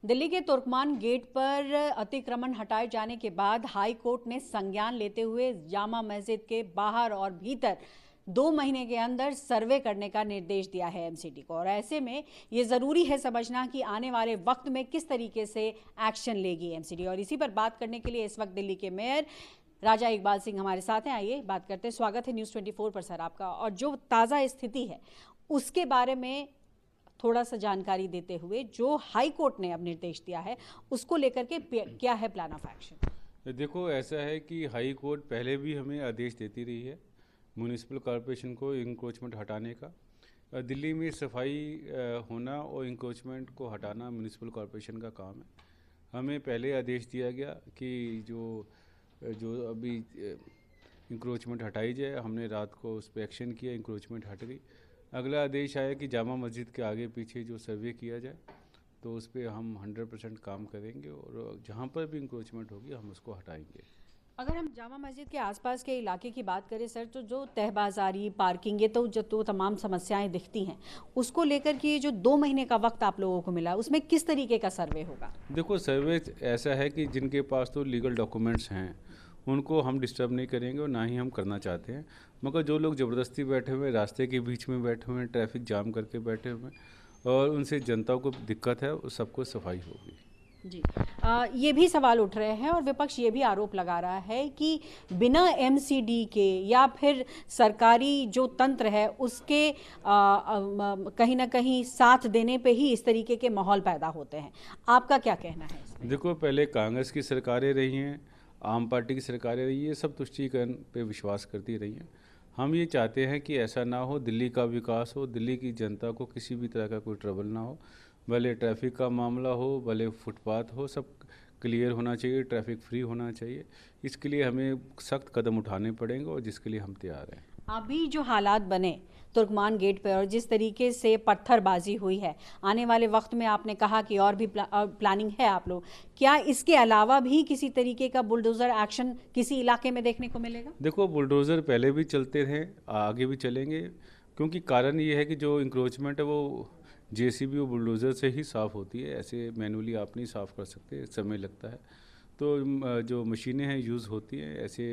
दिल्ली के तुर्कमान गेट पर अतिक्रमण हटाए जाने के बाद हाई कोर्ट ने संज्ञान लेते हुए जामा मस्जिद के बाहर और भीतर 2 महीने के अंदर सर्वे करने का निर्देश दिया है एमसीडी को। और ऐसे में ये ज़रूरी है समझना कि आने वाले वक्त में किस तरीके से एक्शन लेगी एमसीडी। और इसी पर बात करने के लिए इस वक्त दिल्ली के मेयर राजा इकबाल सिंह हमारे साथ हैं। आइए बात करते हैं। स्वागत है न्यूज़ 24 पर सर आपका। और जो ताज़ा स्थिति है उसके बारे में थोड़ा सा जानकारी देते हुए, जो हाई कोर्ट ने अब निर्देश दिया है उसको लेकर के क्या है प्लान ऑफ एक्शन? देखो, ऐसा है कि हाई कोर्ट पहले भी हमें आदेश देती रही है म्यूनिसिपल कॉरपोरेशन को इंक्रोचमेंट हटाने का। दिल्ली में सफाई होना और इंक्रोचमेंट को हटाना म्यूनिसिपल कॉरपोरेशन का काम है। हमें पहले आदेश दिया गया कि जो अभी इंक्रोचमेंट हटाई जाए। हमने रात को उस पर एक्शन किया, इंक्रोचमेंट हट गई। अगला आदेश आया कि जामा मस्जिद के आगे पीछे जो सर्वे किया जाए, तो उस पर हम 100% काम करेंगे और जहाँ पर भी इंक्रोचमेंट होगी हम उसको हटाएंगे। अगर हम जामा मस्जिद के आसपास के इलाके की बात करें सर, तो जो तहबाजारी, पार्किंग, ये तो तमाम समस्याएं दिखती हैं। उसको लेकर के जो 2 महीने का वक्त आप लोगों को मिला, उसमें किस तरीके का सर्वे होगा? देखो, सर्वे ऐसा है कि जिनके पास तो लीगल डॉक्यूमेंट्स हैं उनको हम डिस्टर्ब नहीं करेंगे और ना ही हम करना चाहते हैं। मगर जो लोग ज़बरदस्ती बैठे हुए, रास्ते के बीच में बैठे हुए, ट्रैफिक जाम करके बैठे हुए और उनसे जनता को दिक्कत है, उस सबको सफाई होगी। जी, ये भी सवाल उठ रहे हैं और विपक्ष ये भी आरोप लगा रहा है कि बिना एमसीडी के या फिर सरकारी जो तंत्र है उसके कहीं ना कहीं साथ देने पे ही इस तरीके के माहौल पैदा होते हैं। आपका क्या कहना है इसमें? देखो, पहले कांग्रेस की सरकारें रही हैं, आम पार्टी की सरकारें रही है, सब तुष्टीकरण पे विश्वास करती रही हैं। हम ये चाहते हैं कि ऐसा ना हो, दिल्ली का विकास हो, दिल्ली की जनता को किसी भी तरह का कोई ट्रबल ना हो। भले ट्रैफिक का मामला हो, भले फुटपाथ हो, सब क्लियर होना चाहिए, ट्रैफिक फ्री होना चाहिए। इसके लिए हमें सख्त कदम उठाने पड़ेंगे और जिसके लिए हम तैयार हैं। अभी जो हालात बने तुर्कमान गेट पर और जिस तरीके से पत्थरबाजी हुई है, आने वाले वक्त में आपने कहा कि और भी प्लानिंग है आप लोग, क्या इसके अलावा भी किसी तरीके का बुलडोज़र एक्शन किसी इलाके में देखने को मिलेगा? देखो, बुलडोज़र पहले भी चलते थे, आगे भी चलेंगे, क्योंकि कारण ये है कि जो इंक्रोचमेंट है वो जेसीबी और बुलडोज़र से ही साफ़ होती है। ऐसे मैनुअली आप नहीं साफ़ कर सकते, समय लगता है। तो जो मशीनें हैं यूज़ होती हैं ऐसे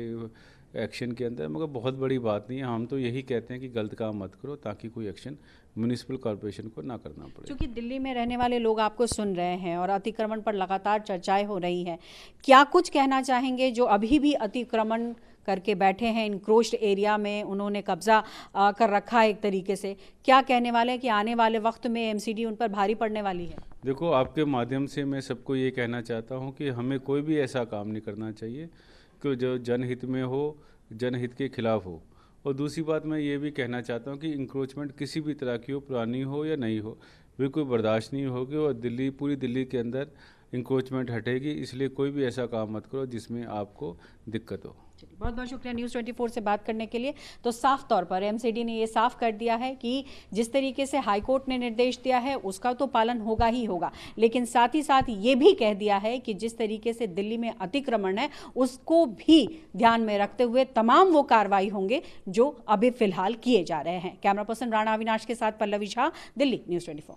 एक्शन के अंदर, मगर बहुत बड़ी बात नहीं है। हम तो यही कहते हैं कि गलत काम मत करो ताकि कोई एक्शन म्यूनिसिपल कॉरपोरेशन को ना करना पड़े। क्योंकि दिल्ली में रहने वाले लोग आपको सुन रहे हैं और अतिक्रमण पर लगातार चर्चाएं हो रही हैं, क्या कुछ कहना चाहेंगे जो अभी भी अतिक्रमण करके बैठे हैं इनक्रोच्ड एरिया में, उन्होंने कब्जा कर रखा है एक तरीके से? क्या कहने वाले हैं कि आने वाले वक्त में एमसीडी उन पर भारी पड़ने वाली है? देखो, आपके माध्यम से मैं सबको ये कहना चाहता हूँ कि हमें कोई भी ऐसा काम नहीं करना चाहिए कि जो जनहित में हो, जनहित के खिलाफ हो। और दूसरी बात मैं ये भी कहना चाहता हूँ कि इंक्रोचमेंट किसी भी तरह की हो, पुरानी हो या नई हो, बिल्कुल बर्दाश्त नहीं होगी और पूरी दिल्ली के अंदर इंक्रोचमेंट हटेगी। इसलिए कोई भी ऐसा काम मत करो जिसमें आपको दिक्कत हो। बहुत बहुत शुक्रिया न्यूज़ 24 से बात करने के लिए। तो साफ तौर पर एमसीडी ने ये साफ कर दिया है कि जिस तरीके से हाई कोर्ट ने निर्देश दिया है उसका तो पालन होगा ही होगा, लेकिन साथ ही साथ ये भी कह दिया है कि जिस तरीके से दिल्ली में अतिक्रमण है उसको भी ध्यान में रखते हुए तमाम वो कार्रवाई होंगे जो अभी फिलहाल किए जा रहे हैं। कैमरा पर्सन राणा अविनाश के साथ पल्लवी झा, दिल्ली न्यूज़ 24।